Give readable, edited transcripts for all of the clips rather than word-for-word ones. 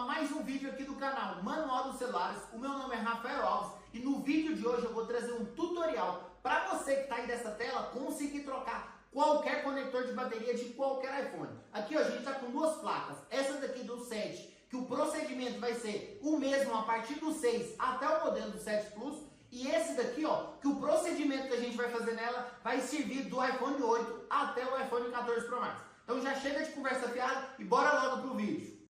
a mais um vídeo aqui do canal Manual dos Celulares. O meu nome é Rafael Alves e no vídeo de hoje eu vou trazer um tutorial para você que está aí dessa tela conseguir trocar qualquer conector de bateria de qualquer iPhone. Aqui ó, a gente está com duas placas, essa daqui do 7, que o procedimento vai ser o mesmo a partir do 6 até o modelo do 7 Plus, e esse daqui ó, que o procedimento que a gente vai fazer nela vai servir do iPhone 8 até o iPhone 14 Pro Max. Então já chega de conversa fiada e bora logo pro vídeo.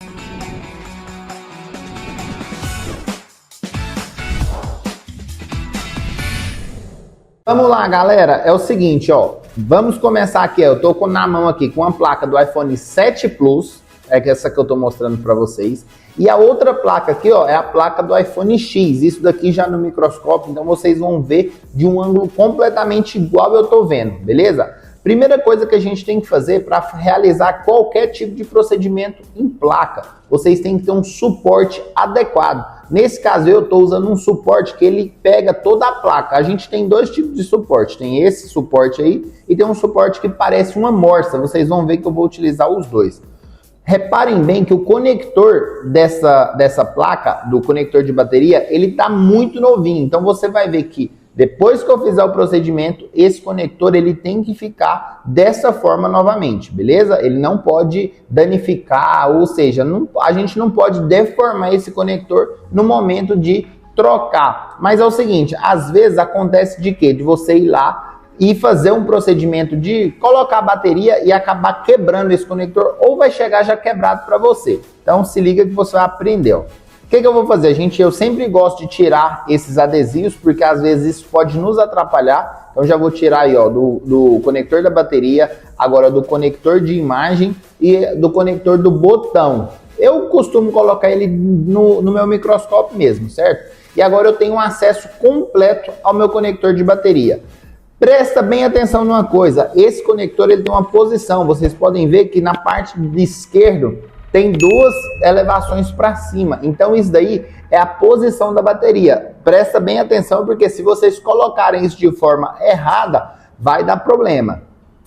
Vamos lá, galera, é o seguinte, ó, vamos começar aqui, ó, eu tô na mão aqui com a placa do iPhone 7 Plus, é essa que eu tô mostrando para vocês, e a outra placa aqui, ó, é a placa do iPhone X, isso daqui já no microscópio, então vocês vão ver de um ângulo completamente igual eu tô vendo, beleza? Primeira coisa que a gente tem que fazer para realizar qualquer tipo de procedimento em placa, vocês têm que ter um suporte adequado. Nesse caso eu estou usando um suporte que ele pega toda a placa. A gente tem dois tipos de suporte, tem esse suporte aí e tem um suporte que parece uma morsa. Vocês vão ver que eu vou utilizar os dois. Reparem bem que o conector dessa placa, do conector de bateria, ele está muito novinho. Então você vai ver que depois que eu fizer o procedimento, esse conector ele tem que ficar dessa forma novamente, beleza? Ele não pode danificar, ou seja, a gente não pode deformar esse conector no momento de trocar. Mas é o seguinte, às vezes acontece de quê? De você ir lá e fazer um procedimento de colocar a bateria e acabar quebrando esse conector, ou vai chegar já quebrado para você. Então se liga que você vai aprender, ó. O que eu vou fazer, gente? Eu sempre gosto de tirar esses adesivos, porque às vezes isso pode nos atrapalhar. Então já vou tirar aí, ó, do conector da bateria, agora do conector de imagem e do conector do botão. Eu costumo colocar ele no meu microscópio mesmo, certo? E agora eu tenho um acesso completo ao meu conector de bateria. Presta bem atenção numa coisa, esse conector ele tem uma posição, vocês podem ver que na parte de esquerdo tem duas elevações para cima, então isso daí é a posição da bateria. Presta bem atenção, porque se vocês colocarem isso de forma errada, vai dar problema.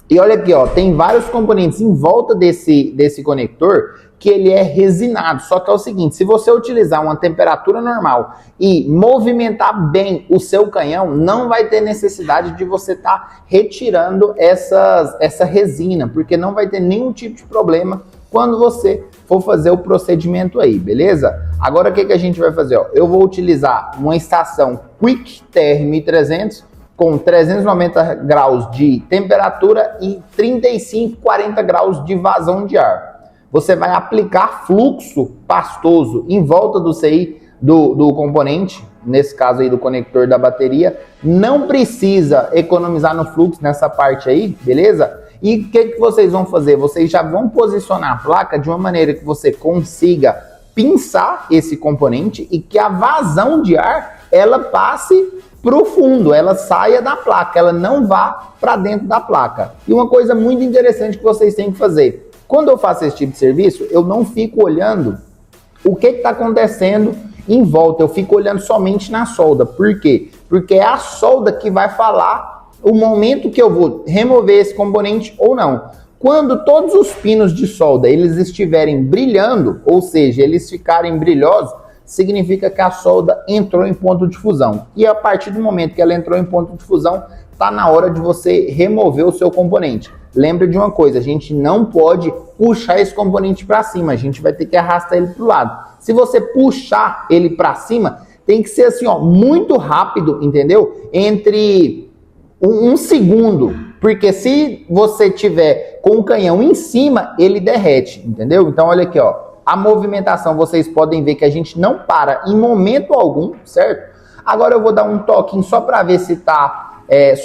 E olha aqui, ó, tem vários componentes em volta desse conector que ele é resinado. Só que é o seguinte, se você utilizar uma temperatura normal e movimentar bem o seu canhão, não vai ter necessidade de você estar retirando essa resina, porque não vai ter nenhum tipo de problema quando você for fazer o procedimento aí, beleza? Agora o que a gente vai fazer? Ó? Eu vou utilizar uma estação Quick TR-1300 com 390 graus de temperatura e 35, 40 graus de vazão de ar. Você vai aplicar fluxo pastoso em volta do CI do componente, nesse caso aí do conector da bateria. Não precisa economizar no fluxo nessa parte aí, beleza? E o que vocês vão fazer? Vocês já vão posicionar a placa de uma maneira que você consiga pinçar esse componente e que a vazão de ar ela passe para o fundo, ela saia da placa, ela não vá para dentro da placa. E uma coisa muito interessante que vocês têm que fazer, quando eu faço esse tipo de serviço, eu não fico olhando o que está acontecendo em volta, eu fico olhando somente na solda. Por quê? Porque é a solda que vai falar o momento que eu vou remover esse componente ou não. Quando todos os pinos de solda eles estiverem brilhando, ou seja, eles ficarem brilhosos, significa que a solda entrou em ponto de fusão. E a partir do momento que ela entrou em ponto de fusão, está na hora de você remover o seu componente. Lembra de uma coisa, a gente não pode puxar esse componente para cima, a gente vai ter que arrastar ele para o lado. Se você puxar ele para cima, tem que ser assim, ó, muito rápido, entendeu? Entre um segundo, porque se você tiver com o canhão em cima, ele derrete, entendeu? Então olha aqui, ó, a movimentação, vocês podem ver que a gente não para em momento algum, certo? Agora eu vou dar um toquinho só para ver se tá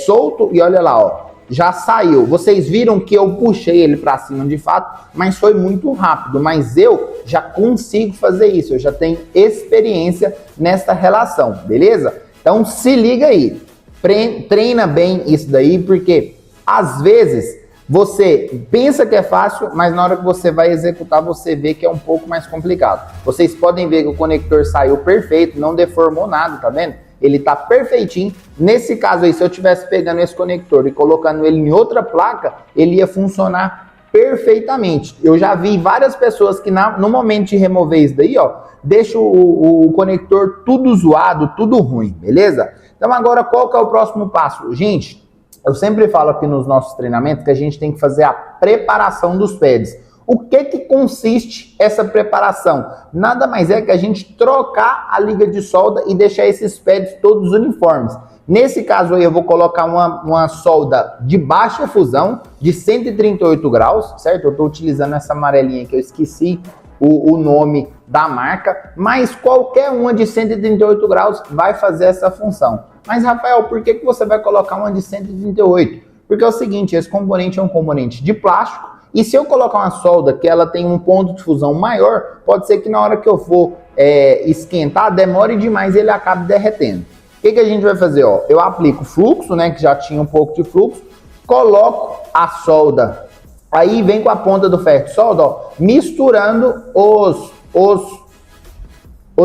solto e olha lá, ó, já saiu. Vocês viram que eu puxei ele para cima de fato, mas foi muito rápido, mas eu já consigo fazer isso, eu já tenho experiência nessa relação, beleza? Então se liga aí. Treina bem isso daí, porque às vezes você pensa que é fácil, mas na hora que você vai executar, você vê que é um pouco mais complicado. Vocês podem ver que o conector saiu perfeito, não deformou nada, tá vendo? Ele tá perfeitinho. Nesse caso aí, se eu tivesse pegando esse conector e colocando ele em outra placa, ele ia funcionar perfeitamente. Eu já vi várias pessoas que no momento de remover isso daí, ó, deixa o conector tudo zoado, tudo ruim, beleza? Então agora qual que é o próximo passo? Gente, eu sempre falo aqui nos nossos treinamentos que a gente tem que fazer a preparação dos pads. O que consiste essa preparação? Nada mais é que a gente trocar a liga de solda e deixar esses pads todos uniformes. Nesse caso aí eu vou colocar uma solda de baixa fusão, de 138 graus, certo? Eu estou utilizando essa amarelinha que eu esqueci o nome da marca, mas qualquer uma de 138 graus vai fazer essa função. Mas Rafael, por que você vai colocar uma de 138? Porque é o seguinte, esse componente é um componente de plástico, e se eu colocar uma solda que ela tem um ponto de fusão maior, pode ser que na hora que eu for esquentar, demore demais e ele acabe derretendo. O que a gente vai fazer? Ó, eu aplico fluxo, né, que já tinha um pouco de fluxo, coloco a solda, aí vem com a ponta do ferro de solda, ó, misturando os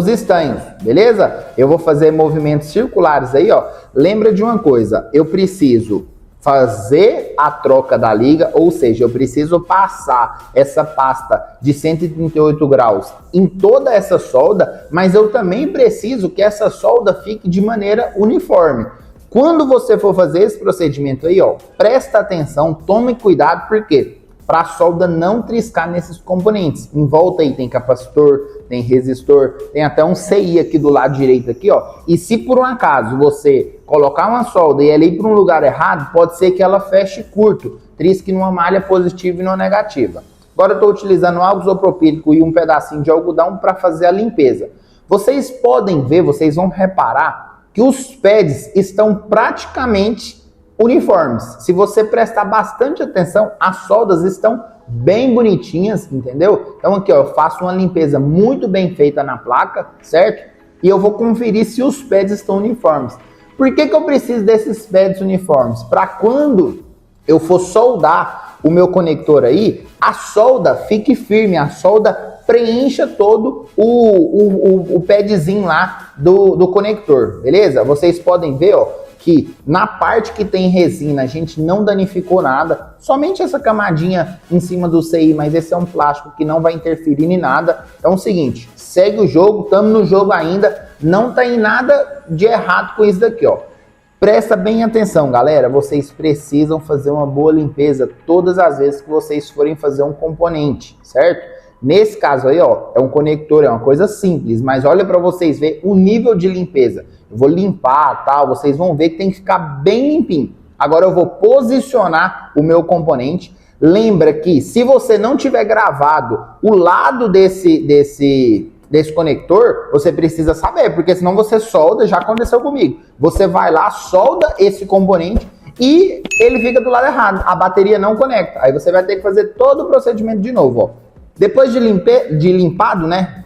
estanhos, beleza? Eu vou fazer movimentos circulares aí, ó. Lembra de uma coisa, eu preciso fazer a troca da liga, ou seja, eu preciso passar essa pasta de 138 graus em toda essa solda, mas eu também preciso que essa solda fique de maneira uniforme. Quando você for fazer esse procedimento aí, ó, presta atenção, tome cuidado, porque para a solda não triscar nesses componentes. Em volta aí tem capacitor, tem resistor, tem até um CI aqui do lado direito aqui, ó. E se por um acaso você colocar uma solda e ela ir para um lugar errado, pode ser que ela feche curto, trisque numa malha positiva e numa negativa. Agora eu estou utilizando álcool isopropílico e um pedacinho de algodão para fazer a limpeza. Vocês podem ver, vocês vão reparar que os pads estão praticamente uniformes. Se você prestar bastante atenção, as soldas estão bem bonitinhas, entendeu? Então aqui, ó, eu faço uma limpeza muito bem feita na placa, certo? E eu vou conferir se os pads estão uniformes. Por que eu preciso desses pads uniformes? Para quando eu for soldar o meu conector aí, a solda fique firme, a solda preencha todo o padzinho lá do conector, beleza? Vocês podem ver, ó, que na parte que tem resina a gente não danificou nada, somente essa camadinha em cima do CI, mas esse é um plástico que não vai interferir em nada. Então é o seguinte, segue o jogo, estamos no jogo ainda, não tem nada de errado com isso daqui, ó. Presta bem atenção, galera, vocês precisam fazer uma boa limpeza todas as vezes que vocês forem fazer um componente, certo? Nesse caso aí, ó, é um conector, é uma coisa simples, mas olha para vocês verem o nível de limpeza. Eu vou limpar, tal, vocês vão ver que tem que ficar bem limpinho. Agora eu vou posicionar o meu componente. Lembra que se você não tiver gravado o lado desse conector, você precisa saber, porque senão você solda, já aconteceu comigo. Você vai lá, solda esse componente e ele fica do lado errado. A bateria não conecta. Aí você vai ter que fazer todo o procedimento de novo, ó. Depois de limpado, né,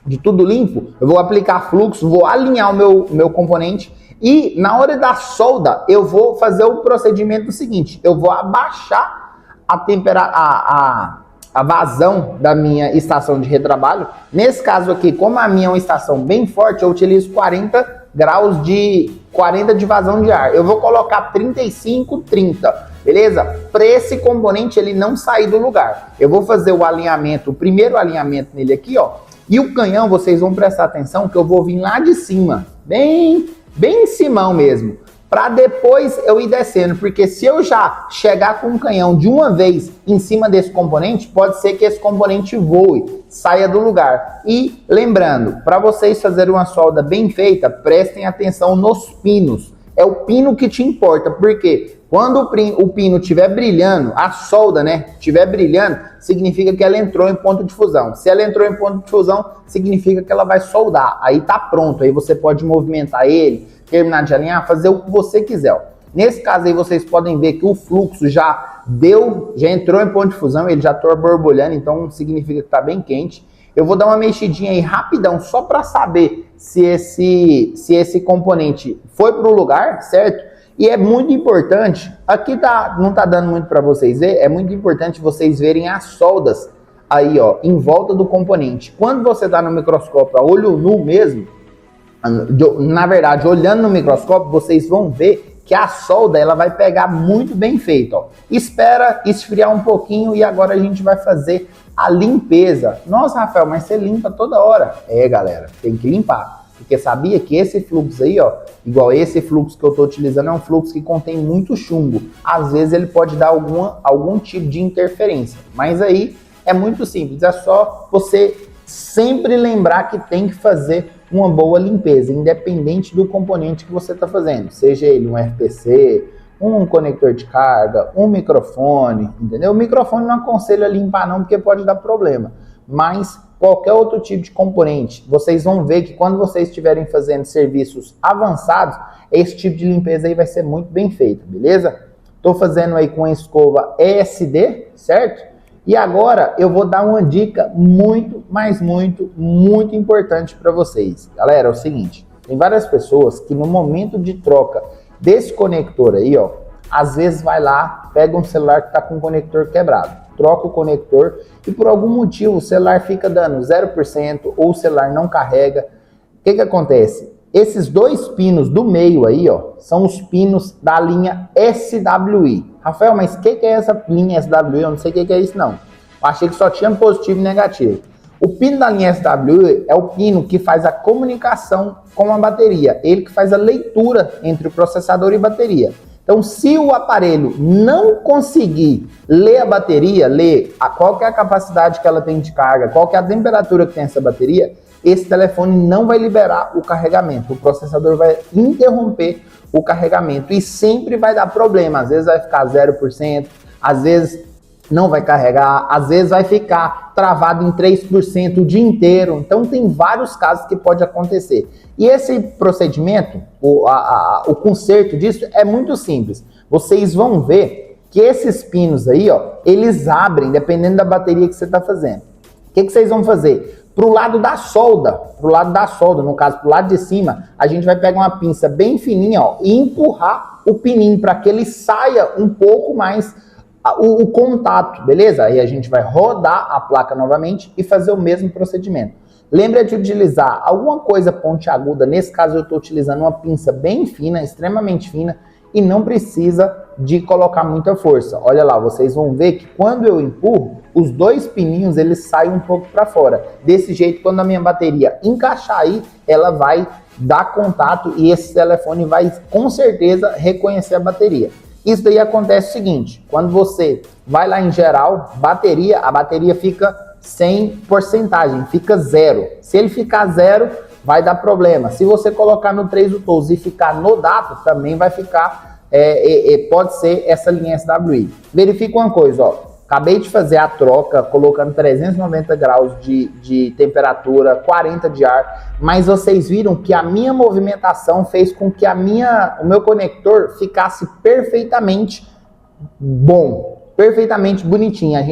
de tudo limpo, eu vou aplicar fluxo, vou alinhar o meu componente e na hora da solda eu vou fazer o procedimento seguinte, eu vou abaixar a vazão da minha estação de retrabalho. Nesse caso aqui, como a minha é uma estação bem forte, eu utilizo 40 graus de vazão de ar. Eu vou colocar 35, 30. Beleza? Para esse componente ele não sair do lugar. Eu vou fazer o alinhamento, o primeiro alinhamento nele aqui, ó. E o canhão, vocês vão prestar atenção que eu vou vir lá de cima, bem em cima mesmo, para depois eu ir descendo, porque se eu já chegar com o canhão de uma vez em cima desse componente, pode ser que esse componente voe, saia do lugar. E lembrando, para vocês fazerem uma solda bem feita, prestem atenção nos pinos. É o pino que te importa, porque quando o pino estiver brilhando, a solda, né, estiver brilhando, significa que ela entrou em ponto de fusão. Se ela entrou em ponto de fusão, significa que ela vai soldar. Aí tá pronto, aí você pode movimentar ele, terminar de alinhar, fazer o que você quiser. Ó. Nesse caso aí, vocês podem ver que o fluxo já entrou em ponto de fusão, ele já está borbulhando, então significa que tá bem quente. Eu vou dar uma mexidinha aí rapidão, só para saber se esse componente foi para o lugar, certo? E é muito importante, aqui não tá dando muito para vocês ver, é muito importante vocês verem as soldas aí, ó, em volta do componente. Quando você tá no microscópio a olho nu mesmo, na verdade, olhando no microscópio, vocês vão ver que a solda ela vai pegar muito bem feito, ó. Espera esfriar um pouquinho e agora a gente vai fazer a limpeza. Nossa, Rafael, mas você limpa toda hora. É, galera, tem que limpar. Porque sabia que esse fluxo aí, ó, igual esse fluxo que eu estou utilizando, é um fluxo que contém muito chumbo. Às vezes ele pode dar algum tipo de interferência. Mas aí é muito simples, é só você sempre lembrar que tem que fazer uma boa limpeza, independente do componente que você está fazendo. Seja ele um RPC, um conector de carga, um microfone, entendeu? O microfone não aconselho a limpar não, porque pode dar problema. Mas qualquer outro tipo de componente, vocês vão ver que quando vocês estiverem fazendo serviços avançados, esse tipo de limpeza aí vai ser muito bem feito, beleza? Estou fazendo aí com a escova ESD, certo? E agora eu vou dar uma dica muito importante para vocês. Galera, é o seguinte, tem várias pessoas que no momento de troca desse conector aí, ó, às vezes vai lá, pega um celular que está com o conector quebrado, troca o conector e por algum motivo o celular fica dando 0% ou o celular não carrega. O que acontece? Esses dois pinos do meio aí, ó, são os pinos da linha SWI. Rafael, mas o que é essa linha SWI? Eu não sei o que é isso não. Eu achei que só tinha positivo e negativo. O pino da linha SWI é o pino que faz a comunicação com a bateria. Ele que faz a leitura entre o processador e bateria. Então, se o aparelho não conseguir ler a bateria, ler qual que é a capacidade que ela tem de carga, qual que é a temperatura que tem essa bateria, esse telefone não vai liberar o carregamento. O processador vai interromper o carregamento e sempre vai dar problema. Às vezes vai ficar 0%, às vezes não vai carregar, às vezes vai ficar travado em 3% o dia inteiro. Então tem vários casos que pode acontecer. E esse procedimento, o conserto disso é muito simples. Vocês vão ver que esses pinos aí, ó, eles abrem dependendo da bateria que você está fazendo. O que vocês vão fazer? Pro lado da solda, no caso, pro lado de cima, a gente vai pegar uma pinça bem fininha, ó, e empurrar o pininho para que ele saia um pouco mais o contato, beleza? Aí a gente vai rodar a placa novamente e fazer o mesmo procedimento. Lembra de utilizar alguma coisa pontiaguda, nesse caso eu estou utilizando uma pinça bem fina, extremamente fina, e não precisa de colocar muita força. Olha lá, vocês vão ver que quando eu empurro, os dois pininhos eles saem um pouco para fora. Desse jeito, quando a minha bateria encaixar aí, ela vai dar contato e esse telefone vai com certeza reconhecer a bateria. Isso daí acontece o seguinte, quando você vai lá em geral, a bateria fica sem porcentagem, fica 0. Se ele ficar 0, vai dar problema. Se você colocar no 3 U12 e ficar no data, também vai ficar, pode ser essa linha SWI. Verifica uma coisa, ó, acabei de fazer a troca, colocando 390 graus de temperatura, 40 de ar, mas vocês viram que a minha movimentação fez com que o meu conector ficasse perfeitamente bom, perfeitamente bonitinho. A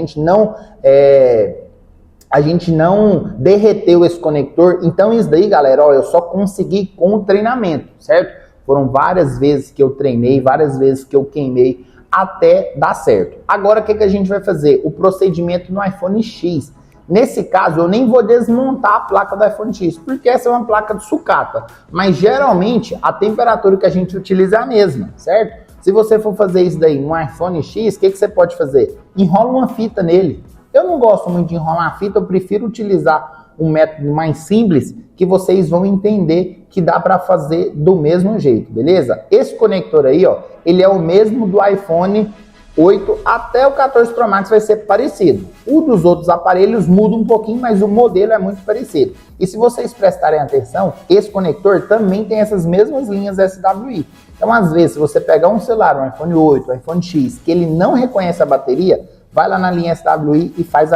gente não derreteu esse conector, então isso daí, galera, ó, eu só consegui com o treinamento, certo? Foram várias vezes que eu treinei, várias vezes que eu queimei, até dar certo. Agora o que a gente vai fazer? O procedimento no iPhone X. Nesse caso eu nem vou desmontar a placa do iPhone X, porque essa é uma placa de sucata, mas geralmente a temperatura que a gente utiliza é a mesma, certo? Se você for fazer isso daí no iPhone X, o que você pode fazer? Enrola uma fita nele. Eu não gosto muito de enrolar a fita, eu prefiro utilizar um método mais simples que vocês vão entender que dá para fazer do mesmo jeito, beleza? Esse conector aí, ó, ele é o mesmo do iPhone 8 até o 14 Pro Max vai ser parecido. O dos outros aparelhos muda um pouquinho, mas o modelo é muito parecido. E se vocês prestarem atenção, esse conector também tem essas mesmas linhas SWI. Então, às vezes, se você pegar um celular, um iPhone 8, um iPhone X, que ele não reconhece a bateria, vai lá na linha SWI e faz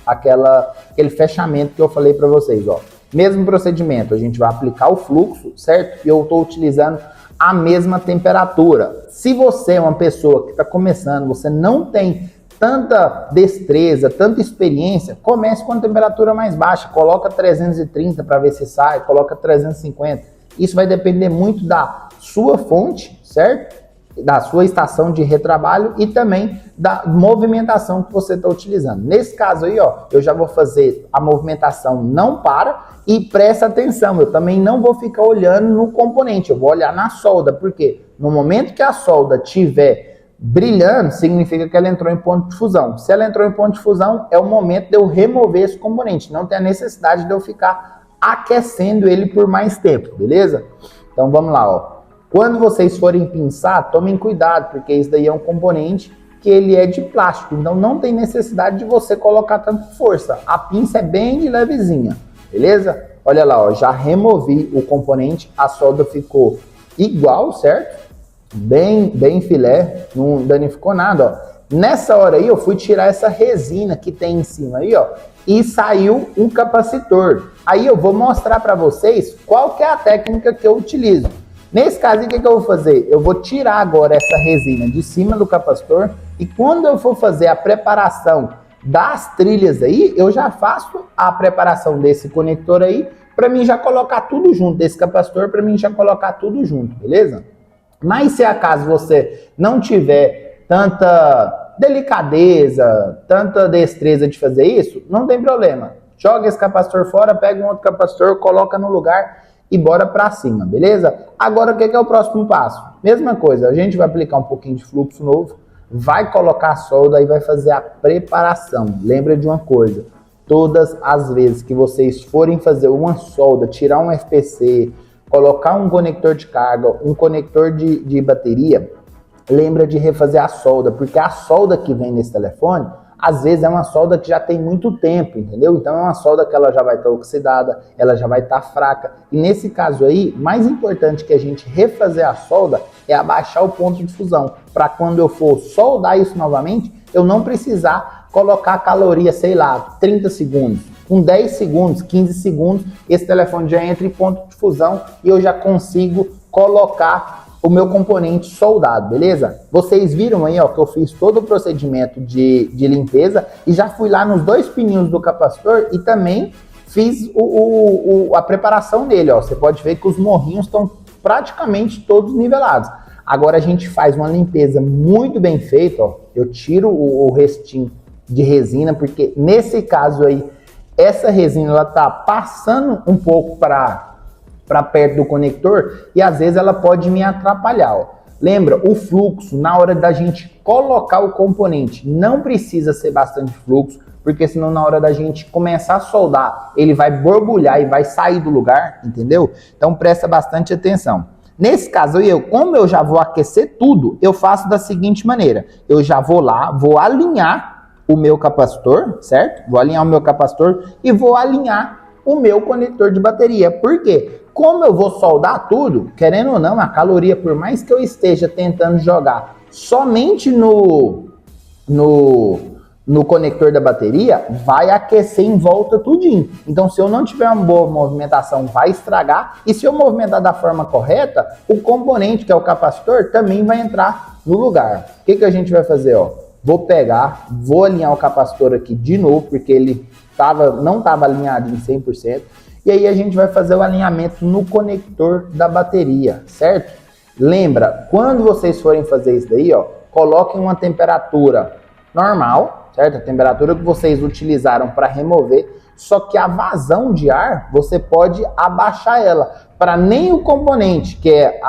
aquele fechamento que eu falei para vocês, ó. Mesmo procedimento, a gente vai aplicar o fluxo, certo? E eu estou utilizando a mesma temperatura. Se você é uma pessoa que está começando, você não tem tanta destreza, tanta experiência, comece com a temperatura mais baixa, coloca 330 para ver se sai, coloca 350. Isso vai depender muito da sua fonte, certo? Da sua estação de retrabalho e também da movimentação que você está utilizando. Nesse caso aí, ó, eu já vou fazer a movimentação não para e presta atenção, eu também não vou ficar olhando no componente, eu vou olhar na solda. Por quê? No momento que a solda estiver brilhando, significa que ela entrou em ponto de fusão. Se ela entrou em ponto de fusão, é o momento de eu remover esse componente. Não tem a necessidade de eu ficar aquecendo ele por mais tempo, beleza? Então vamos lá, ó. Quando vocês forem pinçar, tomem cuidado, porque isso daí é um componente que ele é de plástico, então não tem necessidade de você colocar tanta força. A pinça é bem de levezinha, beleza? Olha lá, ó, já removi o componente, a solda ficou igual, certo? Bem filé, não danificou nada, ó. Nessa hora aí eu fui tirar essa resina que tem em cima aí, ó, e saiu um capacitor. Aí eu vou mostrar para vocês qual que é a técnica que eu utilizo. Nesse caso, o que eu vou fazer? Eu vou tirar agora essa resina de cima do capacitor e quando eu for fazer a preparação das trilhas aí, eu já faço a preparação desse conector aí para mim já colocar tudo junto, desse capacitor para mim já colocar tudo junto, beleza? Mas se acaso você não tiver tanta delicadeza, tanta destreza de fazer isso, não tem problema. Joga esse capacitor fora, pega um outro capacitor, coloca no lugar e bora pra cima, beleza? Agora o que é o próximo passo? Mesma coisa, a gente vai aplicar um pouquinho de fluxo novo, vai colocar a solda e vai fazer a preparação. Lembra de uma coisa, todas as vezes que vocês forem fazer uma solda, tirar um FPC, colocar um conector de carga, um conector de bateria, lembra de refazer a solda, porque a solda que vem nesse telefone, às vezes é uma solda que já tem muito tempo, entendeu? Então é uma solda que ela já vai estar oxidada, ela já vai estar fraca. E nesse caso aí, mais importante que a gente refazer a solda é abaixar o ponto de fusão, para quando eu for soldar isso novamente, eu não precisar colocar a caloria, sei lá, 30 segundos. Com 10 segundos, 15 segundos, esse telefone já entra em ponto de fusão e eu já consigo colocar o meu componente soldado, beleza? Vocês viram aí, ó, que eu fiz todo o procedimento de limpeza e já fui lá nos dois pininhos do capacitor e também fiz a preparação dele, ó. Você pode ver que os morrinhos estão praticamente todos nivelados. Agora a gente faz uma limpeza muito bem feita, ó. Eu tiro o restinho de resina, porque nesse caso aí, essa resina ela tá passando um pouco para perto do conector e às vezes ela pode me atrapalhar, ó. Lembra, o fluxo, na hora da gente colocar o componente, não precisa ser bastante fluxo, porque senão na hora da gente começar a soldar, ele vai borbulhar e vai sair do lugar, entendeu? Então presta bastante atenção. Nesse caso, como eu já vou aquecer tudo, eu faço da seguinte maneira. Eu já vou lá, vou alinhar o meu capacitor, certo? Vou alinhar o meu capacitor e vou alinhar o meu conector de bateria. Por quê? Como eu vou soldar tudo, querendo ou não, a caloria, por mais que eu esteja tentando jogar somente no conector da bateria, vai aquecer em volta tudinho. Então, se eu não tiver uma boa movimentação, vai estragar. E se eu movimentar da forma correta, o componente, que é o capacitor, também vai entrar no lugar. O que a gente vai fazer, ó? Vou pegar, vou alinhar o capacitor aqui de novo, porque ele não estava alinhado em 100%. E aí a gente vai fazer o alinhamento no conector da bateria, certo? Lembra, quando vocês forem fazer isso daí, ó, coloquem uma temperatura normal, certo? A temperatura que vocês utilizaram para remover, só que a vazão de ar, você pode abaixar ela, para nem o componente, que é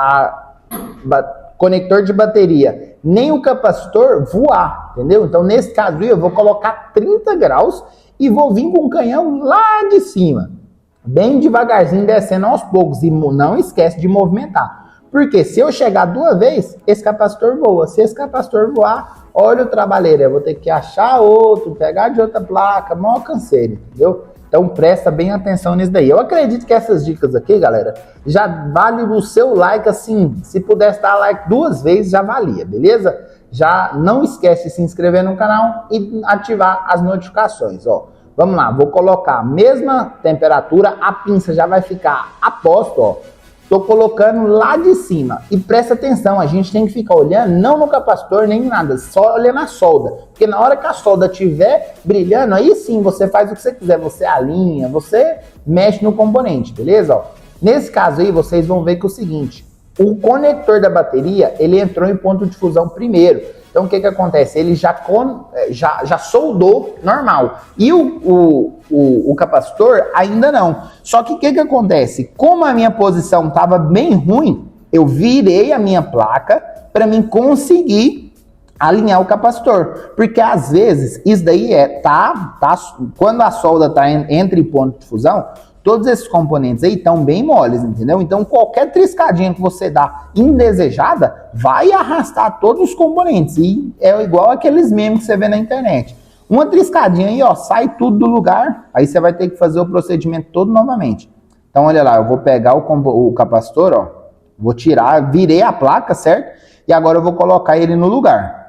conector de bateria, nem o capacitor voar, entendeu? Então, nesse caso, eu vou colocar 30 graus e vou vir com o canhão lá de cima, bem devagarzinho, descendo aos poucos, e não esquece de movimentar. Porque se eu chegar duas vezes, esse capacitor voa. Se esse capacitor voar, olha o trabalheiro, eu vou ter que achar outro, pegar de outra placa, maior canseiro, entendeu? Então presta bem atenção nisso daí. Eu acredito que essas dicas aqui, galera, já vale o seu like, assim, se pudesse dar like 2 vezes, já valia, beleza? Já não esquece de se inscrever no canal e ativar as notificações, ó. Vamos lá, vou colocar a mesma temperatura, a pinça já vai ficar a posto, ó. Tô colocando lá de cima. E presta atenção, a gente tem que ficar olhando, não no capacitor, nem nada, só olhando a solda. Porque na hora que a solda estiver brilhando, aí sim, você faz o que você quiser. Você alinha, você mexe no componente, beleza? Ó, nesse caso aí, vocês vão ver que é o seguinte, o conector da bateria, ele entrou em ponto de fusão primeiro. Então, o que acontece? Ele já soldou normal. E o capacitor ainda não. Só que o que acontece? Como a minha posição estava bem ruim, Eu virei a minha placa para mim conseguir alinhar o capacitor. Porque às vezes isso daí quando a solda entra em ponto de fusão, todos esses componentes aí estão bem moles, entendeu? Então qualquer triscadinha que você dá indesejada vai arrastar todos os componentes. E é igual aqueles memes que você vê na internet. Uma triscadinha aí, ó, sai tudo do lugar, aí você vai ter que fazer o procedimento todo novamente. Então olha lá, eu vou pegar o capacitor, ó, vou tirar, virei a placa, certo? E agora eu vou colocar ele no lugar.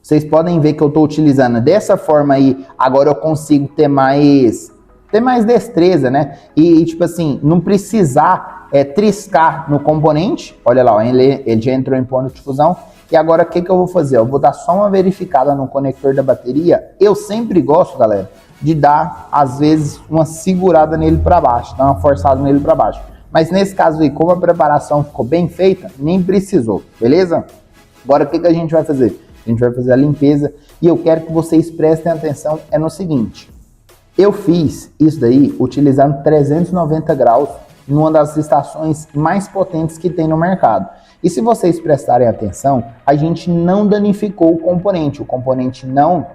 Vocês podem ver que eu estou utilizando dessa forma aí, agora eu consigo ter mais destreza, né? E tipo assim, não precisar triscar no componente. Olha lá, ó, ele já entrou em ponto de fusão. E agora o que eu vou fazer? Eu vou dar só uma verificada no conector da bateria. Eu sempre gosto, galera, de dar, às vezes, uma segurada nele para baixo, dar uma forçada nele para baixo. Mas nesse caso aí, como a preparação ficou bem feita, nem precisou, beleza? Agora o que a gente vai fazer? A gente vai fazer a limpeza e eu quero que vocês prestem atenção no seguinte. Eu fiz isso daí utilizando 390 graus numa das estações mais potentes que tem no mercado. E se vocês prestarem atenção, a gente não danificou o componente não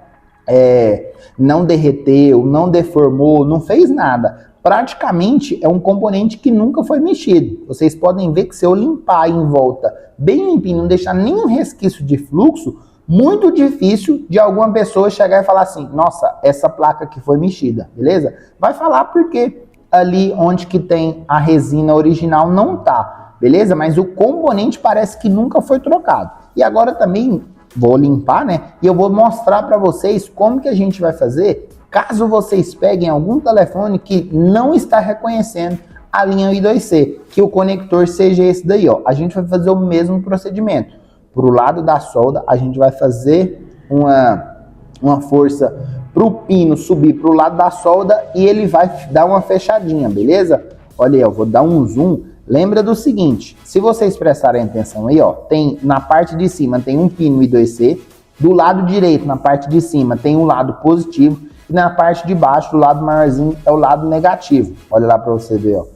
derreteu, não deformou, não fez nada. Praticamente é um componente que nunca foi mexido. Vocês podem ver que se eu limpar em volta bem limpinho, não deixar nenhum resquício de fluxo, muito difícil de alguma pessoa chegar e falar assim, nossa, essa placa aqui foi mexida, beleza? Vai falar porque ali onde que tem a resina original não tá, beleza? Mas o componente parece que nunca foi trocado. E agora também vou limpar, né? E eu vou mostrar para vocês como que a gente vai fazer caso vocês peguem algum telefone que não está reconhecendo a linha I2C, que o conector seja esse daí, ó. A gente vai fazer o mesmo procedimento. Pro lado da solda, a gente vai fazer uma força pro pino subir pro lado da solda e ele vai dar uma fechadinha, beleza? Olha aí, eu vou dar um zoom. Lembra do seguinte, se vocês prestarem atenção aí, ó, tem na parte de cima tem um pino I2C, do lado direito, na parte de cima, tem um lado positivo e na parte de baixo, do lado maiorzinho, é o lado negativo. Olha lá para você ver, ó.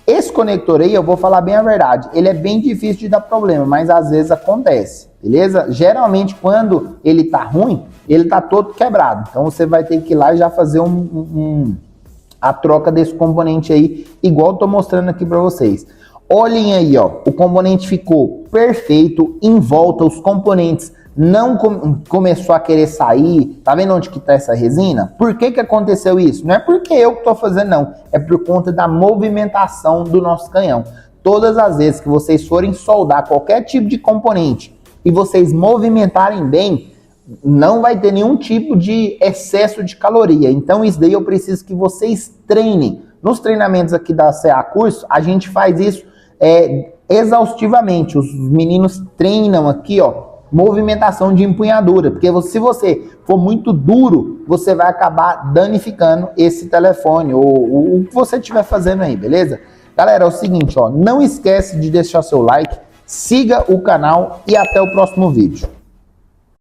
Esse conector aí, eu vou falar bem a verdade, ele é bem difícil de dar problema, mas às vezes acontece, beleza? Geralmente, quando ele tá ruim, ele tá todo quebrado. Então, você vai ter que ir lá e já fazer a troca desse componente aí, igual eu tô mostrando aqui para vocês. Olhem aí, ó, o componente ficou perfeito, em volta, os componentes não começou a querer sair. Tá vendo onde que tá essa resina? Por que aconteceu isso? Não é porque eu que tô fazendo, não. É por conta da movimentação do nosso canhão. Todas as vezes que vocês forem soldar qualquer tipo de componente e vocês movimentarem bem, não vai ter nenhum tipo de excesso de caloria. Então isso daí eu preciso que vocês treinem. Nos treinamentos aqui da CA Curso, a gente faz isso exaustivamente. Os meninos treinam aqui, ó, movimentação de empunhadura, porque se você for muito duro, você vai acabar danificando esse telefone ou o que você estiver fazendo aí, beleza? Galera, é o seguinte, ó, não esquece de deixar seu like, siga o canal e até o próximo vídeo.